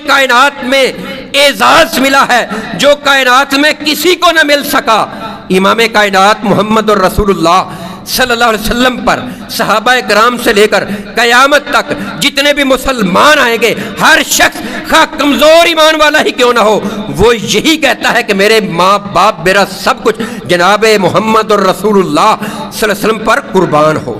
کائنات میں اعزاز ملا ہے جو کائنات میں کسی کو نہ مل سکا، امام کائنات محمد الرسول اللہ صلی اللہ علیہ وسلم پر صحابہ کرام سے لے کر قیامت تک جتنے بھی مسلمان آئیں گے، ہر شخص خواہ کمزور ایمان والا ہی کیوں نہ ہو، وہ یہی کہتا ہے کہ میرے ماں باپ میرا سب کچھ جناب محمد الرسول اللہ صلی اللہ علیہ وسلم پر قربان ہو۔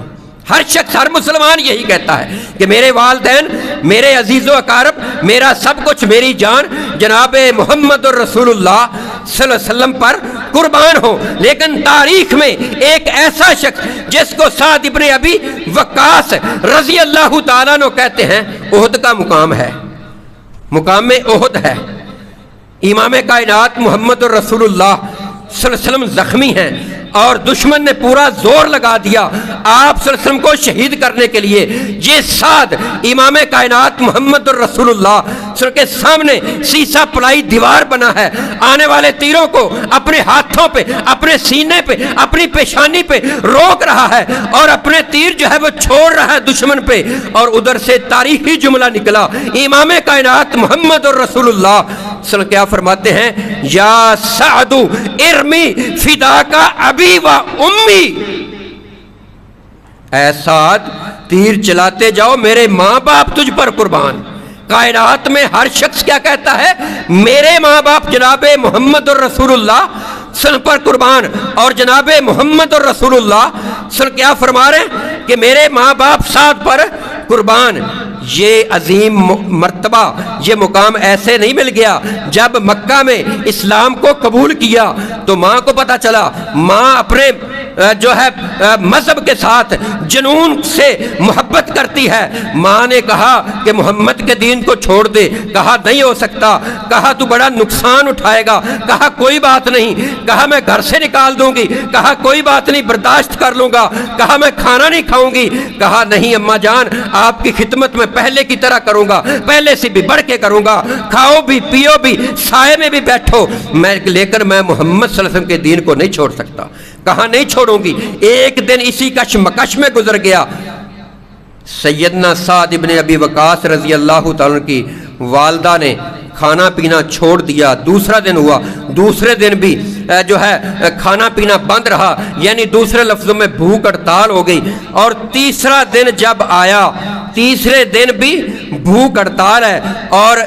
ہر شخص، ہر مسلمان یہی کہتا ہے کہ میرے والدین، میرے عزیز و اقارب، میرا سب کچھ، میری جان جناب محمد الرسول اللہ صلی اللہ علیہ وسلم پر قربان ہو۔ لیکن تاریخ میں ایک ایسا شخص جس کو سعد ابن ابی وقاص رضی اللہ تعالیٰ عنہ کہتے ہیں، احد کا مقام ہے، مقام میں احد ہے۔ امام کائنات محمد الرسول اللہ صلی اللہ علیہ وسلم زخمی ہیں اور دشمن نے پورا زور لگا دیا آپ صلی اللہ علیہ وسلم کو شہید کرنے کے لیے۔ یہ سعد امام کائنات محمد الرسول اللہ صلی اللہ علیہ وسلم کے سامنے سیسا پلائی دیوار بنا ہے، آنے والے تیروں کو اپنے ہاتھوں پہ، اپنے سینے پہ، اپنی پیشانی پہ روک رہا ہے اور اپنے تیر جو ہے وہ چھوڑ رہا ہے دشمن پہ، اور ادھر سے تاریخی جملہ نکلا، امام کائنات محمد الرسول اللہ صلی اللہ علیہ وسلم کیا فرماتے ہیں؟ یا سعد ارمی فداک ابی و امی، اے سعد تیر چلاتے جاؤ، میرے ماں باپ تجھ پر قربان۔ کائنات میں ہر شخص کیا کہتا ہے؟ میرے ماں باپ جناب محمد الرسول اللہ صلی اللہ علیہ وسلم پر قربان، اور جناب محمد الرسول اللہ صلی اللہ علیہ وسلم کیا فرما رہے ہیں کہ میرے ماں باپ سعد پر قربان۔ یہ عظیم مرتبہ، یہ مقام ایسے نہیں مل گیا۔ جب مکہ میں اسلام کو قبول کیا تو ماں کو پتا چلا، ماں اپنے جو ہے مذہب کے ساتھ جنون سے محبت کرتی ہے۔ ماں نے کہا کہ محمد کے دین کو چھوڑ دے، کہا نہیں ہو سکتا، کہا تو بڑا نقصان اٹھائے گا، کہا کوئی بات نہیں، کہا میں گھر سے نکال دوں گی، کہا کوئی بات نہیں برداشت کر لوں گا، کہا میں کھانا نہیں کھاؤں گی، کہا نہیں اماں جان آپ کی خدمت میں پہلے کی طرح کروں گا، پہلے سے بھی بڑھ کے کروں گا، کھاؤ بھی پیو بھی سائے میں بھی بیٹھو، لیکن میں محمد صلی اللہ علیہ وسلم کے دین کو نہیں چھوڑ سکتا، کہا نہیں چھوڑوں گی۔ ایک دن اسی کشمکش میں گزر گیا، سیدنا سعد ابن ابی وقاص رضی اللہ تعالیٰ کی والدہ نے کھانا پینا چھوڑ دیا۔ دوسرا دن ہوا، دوسرے دن بھی جو ہے کھانا پینا بند رہا، یعنی دوسرے لفظوں میں بھوک ہڑتال ہو گئی، اور تیسرا دن جب آیا، تیسرے دن بھی بھوک ہڑتال ہے، اور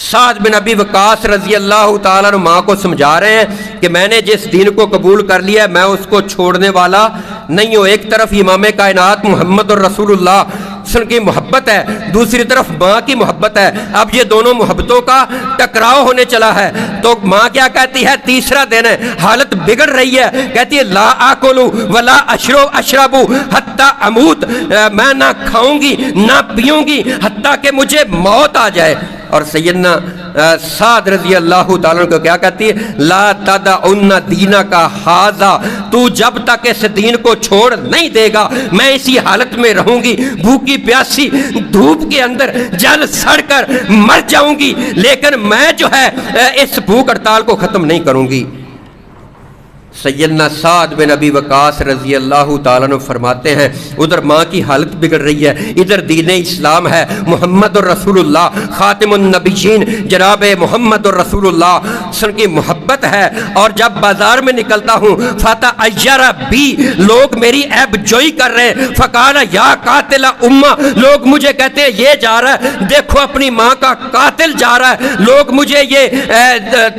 سعد بن ابی وقاص رضی اللہ تعالیٰ عنہ ماں کو سمجھا رہے ہیں کہ میں نے جس دین کو قبول کر لیا ہے میں اس کو چھوڑنے والا نہیں ہوں۔ ایک طرف امام کائنات محمد الرسول اللہ صلی اللہ علیہ وسلم کی محبت ہے، دوسری طرف ماں کی محبت ہے، اب یہ دونوں محبتوں کا ٹکراؤ ہونے چلا ہے۔ تو ماں کیا کہتی ہے؟ تیسرا دن ہے، حالت بگڑ رہی ہے، کہتی ہے لا آکلو ولا اشربو حتی اموت، میں نہ کھاؤں گی نہ پیوں گی حتیٰ کہ مجھے موت آ جائے۔ اور سیدنا سعد رضی اللہ تعالیٰ کو کیا کہتی ہے؟ لا تدعن دینک ھذا، تو جب تک اس دین کو چھوڑ نہیں دے گا میں اسی حالت میں رہوں گی، بھوکی پیاسی دھوپ کے اندر جل سڑ کر مر جاؤں گی، لیکن میں جو ہے اس بھوک ہڑتال کو ختم نہیں کروں گی۔ سیدنا سعد بن ابی وقاص رضی اللہ تعالیٰ عنہ فرماتے ہیں ادھر ماں کی حالت بگڑ رہی ہے، ادھر دین اسلام ہے، محمد الرسول اللہ خاتم النبیین جناب محمد الرسول اللہ صلی اللہ علیہ وسلم کی محبت ہے، اور جب بازار میں نکلتا ہوں فتح ایرہ بھی لوگ میری عیب جوئی کر رہے ہیں، فقال یا قاتل امہ، لوگ مجھے کہتے ہیں یہ جا رہا ہے، دیکھو اپنی ماں کا قاتل جا رہا ہے، لوگ مجھے یہ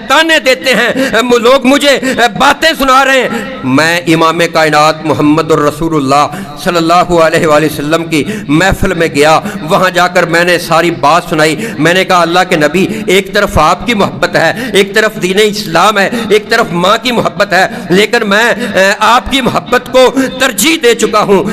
تانے دیتے ہیں، لوگ مجھے باتیں سنا رہے ہیں۔ میں امام کائنات محمد الرسول اللہ صلی اللہ علیہ وآلہ وسلم کی محفل میں گیا، وہاں جا کر میں نے ساری بات سنائی، میں نے کہا اللہ کے نبی ایک طرف آپ کی محبت ہے، ایک طرف دین اسلام ہے، ایک طرف ماں کی محبت ہے، لیکن میں آپ کی محبت کو ترجیح دے چکا ہوں۔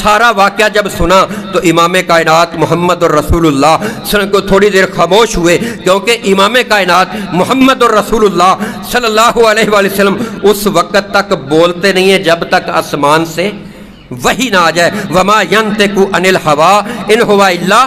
سارا واقعہ جب سنا تو امام کائنات محمد الرسول اللہ صلی اللہ علیہ وسلم کو تھوڑی دیر خاموش ہوئے، کیونکہ امام کائنات محمد الرسول اللہ صلی اللہ علیہ وآلہ وسلم اس وقت تک بولتے نہیں ہیں جب تک آسمان سے وحی نہ آ جائے۔ وما ینطق عن الہوا ان ہوا الا